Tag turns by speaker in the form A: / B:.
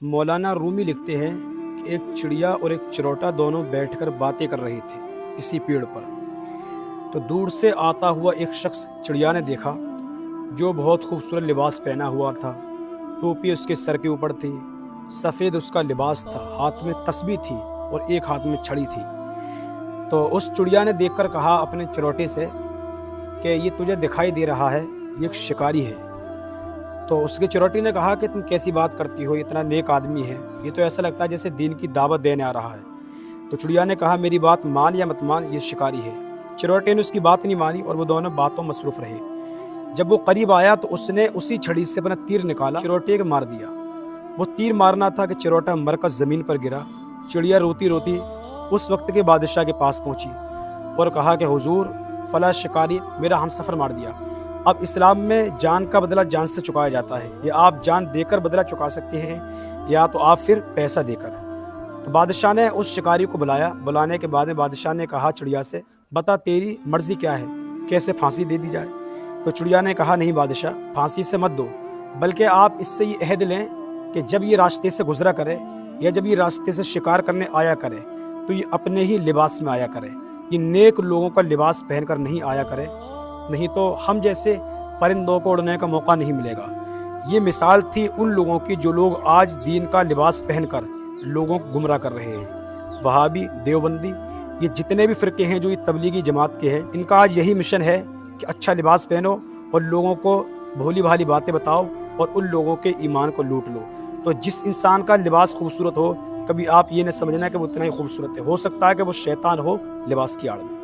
A: مولانا رومی لکھتے ہیں کہ ایک چڑیا اور ایک چروٹا دونوں بیٹھ کر باتیں کر رہے تھے کسی پیڑ پر۔ تو دور سے آتا ہوا ایک شخص چڑیا نے دیکھا جو بہت خوبصورت لباس پہنا ہوا تھا، ٹوپی اس کے سر کے اوپر تھی، سفید اس کا لباس تھا، ہاتھ میں تسبیح تھی اور ایک ہاتھ میں چھڑی تھی۔ تو اس چڑیا نے دیکھ کر کہا اپنے چروٹے سے کہ یہ تجھے دکھائی دے رہا ہے یہ ایک شکاری ہے۔ تو اس کے چروٹی نے کہا کہ تم کیسی بات کرتی ہو، اتنا نیک آدمی ہے، یہ تو ایسا لگتا ہے جیسے دین کی دعوت دینے آ رہا ہے۔ تو چڑیا نے کہا میری بات مان یا مت مان، یہ شکاری ہے۔ چروٹے نے اس کی بات نہیں مانی اور وہ دونوں باتوں مصروف رہے۔ جب وہ قریب آیا تو اس نے اسی چھڑی سے اپنا تیر نکالا، چروٹے کو مار دیا۔ وہ تیر مارنا تھا کہ چروٹا مر کر زمین پر گرا۔ چڑیا روتی روتی اس وقت کے بادشاہ کے پاس پہنچی اور کہا کہ حضور فلاں شکاری میرا ہم سفر مار دیا۔ اب اسلام میں جان کا بدلہ جان سے چکایا جاتا ہے، یا آپ جان دے کر بدلہ چکا سکتے ہیں یا تو آپ پھر پیسہ دے کر۔ تو بادشاہ نے اس شکاری کو بلایا۔ بلانے کے بعد میں بادشاہ نے کہا چڑیا سے بتا تیری مرضی کیا ہے، کیسے پھانسی دے دی جائے؟ تو چڑیا نے کہا نہیں بادشاہ، پھانسی سے مت دو، بلکہ آپ اس سے یہ عہد لیں کہ جب یہ راستے سے گزرا کرے یا جب یہ راستے سے شکار کرنے آیا کرے تو یہ اپنے ہی لباس میں آیا کرے، یہ نیک لوگوں کا لباس پہن کر نہیں آیا کرے، نہیں تو ہم جیسے پرندوں کو اڑنے کا موقع نہیں ملے گا۔ یہ مثال تھی ان لوگوں کی جو لوگ آج دین کا لباس پہن کر لوگوں کو گمراہ کر رہے ہیں۔ وہابی، دیوبندی، یہ جتنے بھی فرقے ہیں جو یہ تبلیغی جماعت کے ہیں، ان کا آج یہی مشن ہے کہ اچھا لباس پہنو اور لوگوں کو بھولی بھالی باتیں بتاؤ اور ان لوگوں کے ایمان کو لوٹ لو۔ تو جس انسان کا لباس خوبصورت ہو، کبھی آپ یہ نہ سمجھنا کہ وہ اتنا ہی خوبصورت ہے، ہو سکتا ہے کہ وہ شیطان ہو لباس کی آڑ میں۔